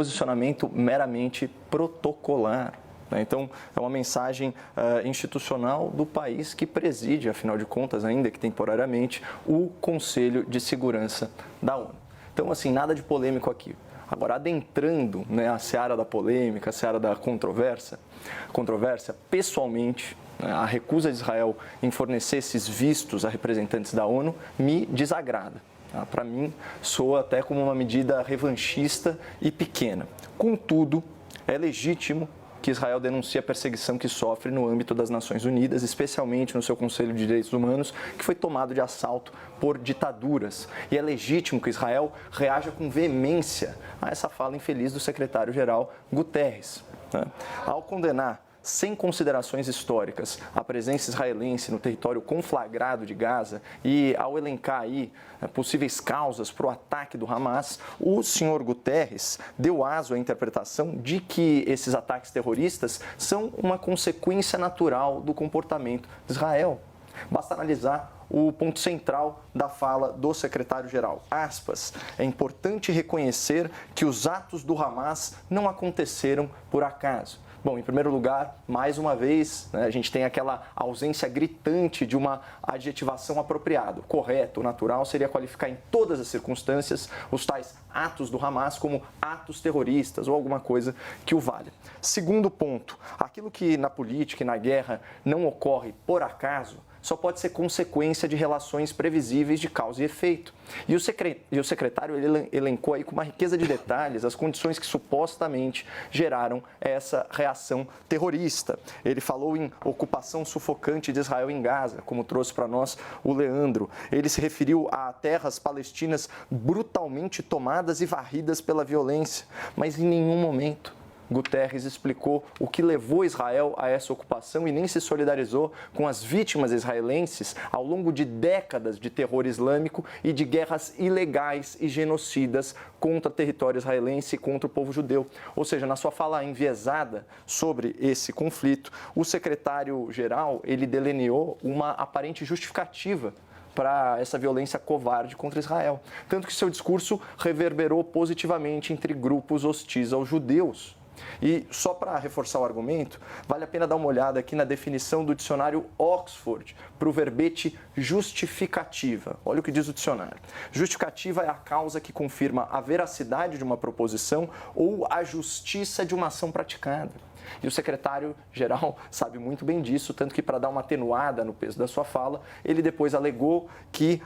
posicionamento meramente protocolar. Então, é uma mensagem institucional do país que preside, afinal de contas, ainda que temporariamente, o Conselho de Segurança da ONU. Então, assim, nada de polêmico aqui. Agora, adentrando a seara da polêmica, a seara da controvérsia, pessoalmente, a recusa de Israel em fornecer esses vistos a representantes da ONU me desagrada. Para mim, soa até como uma medida revanchista e pequena. Contudo, é legítimo que Israel denuncie a perseguição que sofre no âmbito das Nações Unidas, especialmente no seu Conselho de Direitos Humanos, que foi tomado de assalto por ditaduras. E é legítimo que Israel reaja com veemência a essa fala infeliz do secretário-geral Guterres. Ao condenar, sem considerações históricas, a presença israelense no território conflagrado de Gaza e ao elencar aí possíveis causas para o ataque do Hamas, o senhor Guterres deu aso à interpretação de que esses ataques terroristas são uma consequência natural do comportamento de Israel. Basta analisar o ponto central da fala do secretário-geral. Aspas, é importante reconhecer que os atos do Hamas não aconteceram por acaso. Bom, em primeiro lugar, mais uma vez, a gente tem aquela ausência gritante de uma adjetivação apropriada. Correto, natural seria qualificar em todas as circunstâncias os tais atos do Hamas como atos terroristas ou alguma coisa que o valha. Segundo ponto, aquilo que na política e na guerra não ocorre por acaso, só pode ser consequência de relações previsíveis de causa e efeito. E o secretário ele elencou aí com uma riqueza de detalhes as condições que supostamente geraram essa reação terrorista. Ele falou em ocupação sufocante de Israel em Gaza, como trouxe para nós o Leandro. Ele se referiu a terras palestinas brutalmente tomadas e varridas pela violência, mas em nenhum momento Guterres explicou o que levou Israel a essa ocupação e nem se solidarizou com as vítimas israelenses ao longo de décadas de terror islâmico e de guerras ilegais e genocidas contra o território israelense e contra o povo judeu. Ou seja, na sua fala enviesada sobre esse conflito, o secretário-geral ele delineou uma aparente justificativa para essa violência covarde contra Israel. Tanto que seu discurso reverberou positivamente entre grupos hostis aos judeus. E só para reforçar o argumento, vale a pena dar uma olhada aqui na definição do dicionário Oxford para o verbete justificativa. Olha o que diz o dicionário. Justificativa é a causa que confirma a veracidade de uma proposição ou a justiça de uma ação praticada. E o secretário-geral sabe muito bem disso, tanto que para dar uma atenuada no peso da sua fala, ele depois alegou que,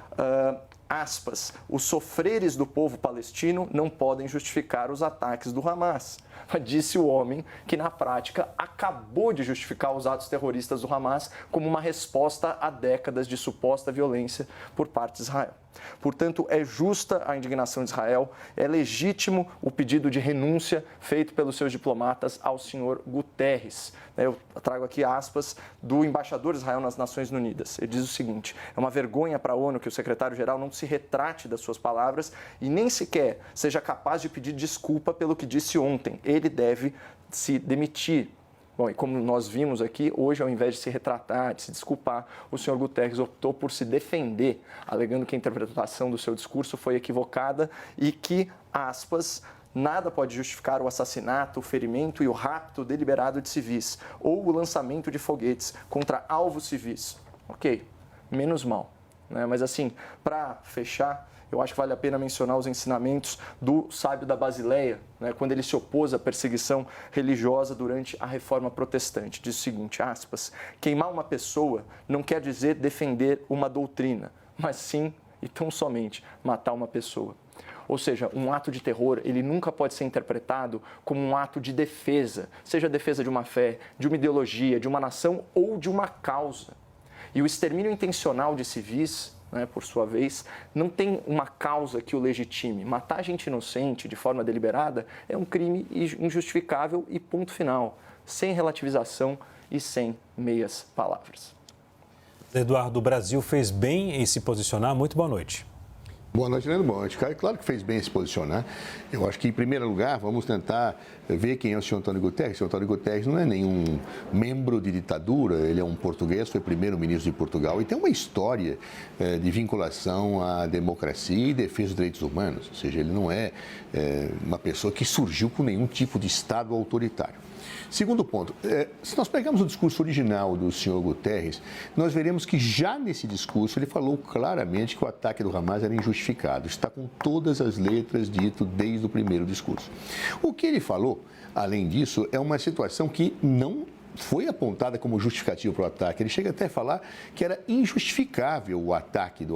aspas, os sofreres do povo palestino não podem justificar os ataques do Hamas. Disse o homem que, na prática, acabou de justificar os atos terroristas do Hamas como uma resposta a décadas de suposta violência por parte de Israel. Portanto, é justa a indignação de Israel, é legítimo o pedido de renúncia feito pelos seus diplomatas ao senhor Guterres. Eu trago aqui aspas do embaixador de Israel nas Nações Unidas. Ele diz o seguinte, é uma vergonha para a ONU que o secretário-geral não se retrate das suas palavras e nem sequer seja capaz de pedir desculpa pelo que disse ontem. Ele deve se demitir. Bom, e como nós vimos aqui, hoje, ao invés de se retratar, de se desculpar, o senhor Guterres optou por se defender, alegando que a interpretação do seu discurso foi equivocada e que, aspas, nada pode justificar o assassinato, o ferimento e o rapto deliberado de civis ou o lançamento de foguetes contra alvos civis. Ok, menos mal. Mas assim, para fechar, eu acho que vale a pena mencionar os ensinamentos do sábio da Basileia, quando ele se opôs à perseguição religiosa durante a Reforma Protestante. Diz o seguinte, aspas, queimar uma pessoa não quer dizer defender uma doutrina, mas sim, e tão somente, matar uma pessoa. Ou seja, um ato de terror, ele nunca pode ser interpretado como um ato de defesa, seja a defesa de uma fé, de uma ideologia, de uma nação ou de uma causa. E o extermínio intencional de civis, por sua vez, não tem uma causa que o legitime. Matar gente inocente de forma deliberada é um crime injustificável e ponto final, sem relativização e sem meias palavras. Eduardo, o Brasil fez bem em se posicionar. Muito boa noite. Boa noite, Leandro. Boa noite, Caio. Claro que fez bem se posicionar. Eu acho que, em primeiro lugar, vamos tentar ver quem é o senhor Antônio Guterres. O senhor Antônio Guterres não é nenhum membro de ditadura, ele é um português, foi primeiro-ministro de Portugal e tem uma história de vinculação à democracia e defesa dos direitos humanos. Ou seja, ele não é uma pessoa que surgiu com nenhum tipo de Estado autoritário. Segundo ponto, se nós pegarmos o discurso original do senhor Guterres, nós veremos que já nesse discurso ele falou claramente que o ataque do Hamas era injustificado. Está com todas as letras dito desde o primeiro discurso. O que ele falou, além disso, é uma situação que não foi apontada como justificativa para o ataque. Ele chega até a falar que era injustificável o ataque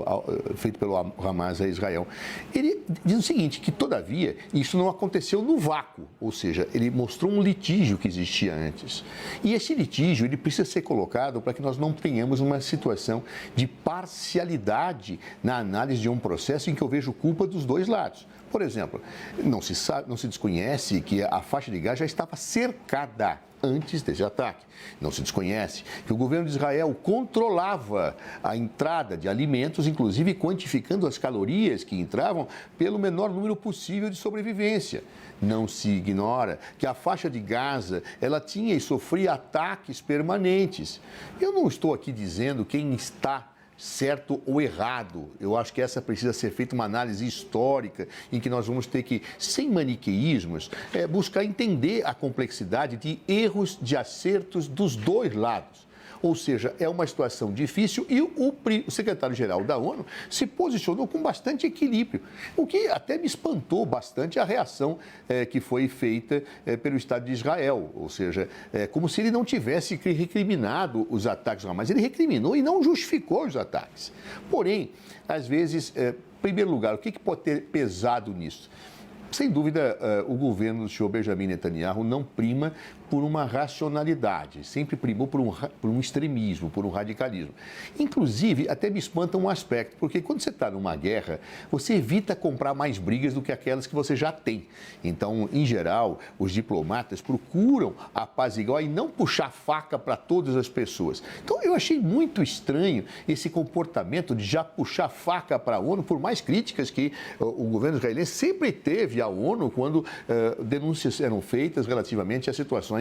feito pelo Hamas a Israel. Ele diz o seguinte, que todavia isso não aconteceu no vácuo, ou seja, ele mostrou um litígio que existia antes. E esse litígio ele precisa ser colocado para que nós não tenhamos uma situação de parcialidade na análise de um processo em que eu vejo culpa dos dois lados. Por exemplo, não se desconhece que a faixa de Gaza já estava cercada antes desse ataque. Não se desconhece que o governo de Israel controlava a entrada de alimentos, inclusive quantificando as calorias que entravam pelo menor número possível de sobrevivência. Não se ignora que a faixa de Gaza, ela tinha e sofria ataques permanentes. Eu não estou aqui dizendo quem está certo ou errado. Eu acho que essa precisa ser feita uma análise histórica em que nós vamos ter que, sem maniqueísmos, buscar entender a complexidade de erros, de acertos dos dois lados. Ou seja, é uma situação difícil e o secretário-geral da ONU se posicionou com bastante equilíbrio, o que até me espantou bastante a reação que foi feita pelo Estado de Israel. Ou seja, como se ele não tivesse recriminado os ataques do Hamas. Ele recriminou e não justificou os ataques. Porém, às vezes, em primeiro lugar, o que pode ter pesado nisso? Sem dúvida, o governo do senhor Benjamin Netanyahu não prima por uma racionalidade, sempre primou por um extremismo, por um radicalismo. Inclusive, até me espanta um aspecto, porque quando você está numa guerra, você evita comprar mais brigas do que aquelas que você já tem. Então, em geral, os diplomatas procuram apaziguar e não puxar faca para todas as pessoas. Então, eu achei muito estranho esse comportamento de já puxar faca para a ONU, por mais críticas que o governo israelense sempre teve à ONU quando denúncias eram feitas relativamente a situações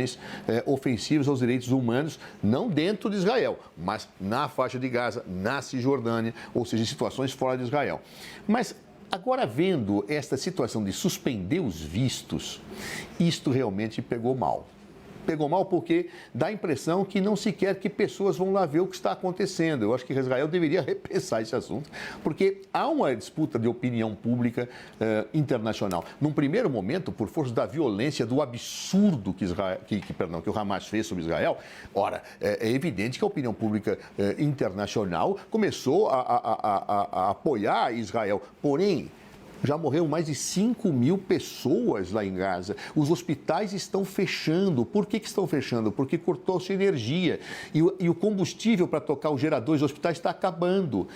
ofensivas aos direitos humanos, não dentro de Israel, mas na faixa de Gaza, na Cisjordânia, ou seja, em situações fora de Israel. Mas agora, vendo esta situação de suspender os vistos, isto realmente pegou mal. Pegou mal porque dá a impressão que não se quer que pessoas vão lá ver o que está acontecendo. Eu acho que Israel deveria repensar esse assunto, porque há uma disputa de opinião pública internacional. Num primeiro momento, por força da violência, do absurdo que o Hamas fez sobre Israel, ora, é evidente que a opinião pública internacional começou a apoiar Israel. Porém, já morreram mais de 5.000 pessoas lá em Gaza. Os hospitais estão fechando. Por que estão fechando? Porque cortou-se energia. E o combustível para tocar os geradores dos hospitais está acabando.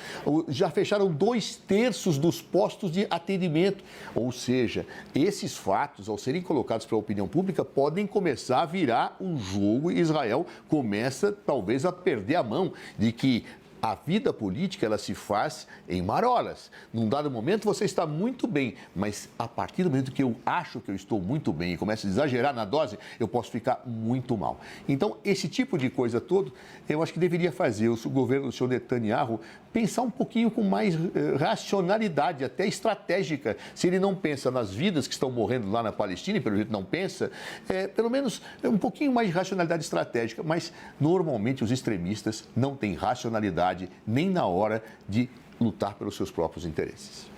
Já fecharam 2/3 dos postos de atendimento. Ou seja, esses fatos, ao serem colocados para a opinião pública, podem começar a virar um jogo e Israel começa, talvez, a perder a mão de que a vida política, ela se faz em marolas. Num dado momento, você está muito bem, mas a partir do momento que eu acho que eu estou muito bem e começo a exagerar na dose, eu posso ficar muito mal. Então, esse tipo de coisa todo, eu acho que deveria fazer o governo do senhor Netanyahu pensar um pouquinho com mais racionalidade, até estratégica. Se ele não pensa nas vidas que estão morrendo lá na Palestina, e pelo jeito não pensa, pelo menos um pouquinho mais de racionalidade estratégica. Mas, normalmente, os extremistas não têm racionalidade nem na hora de lutar pelos seus próprios interesses.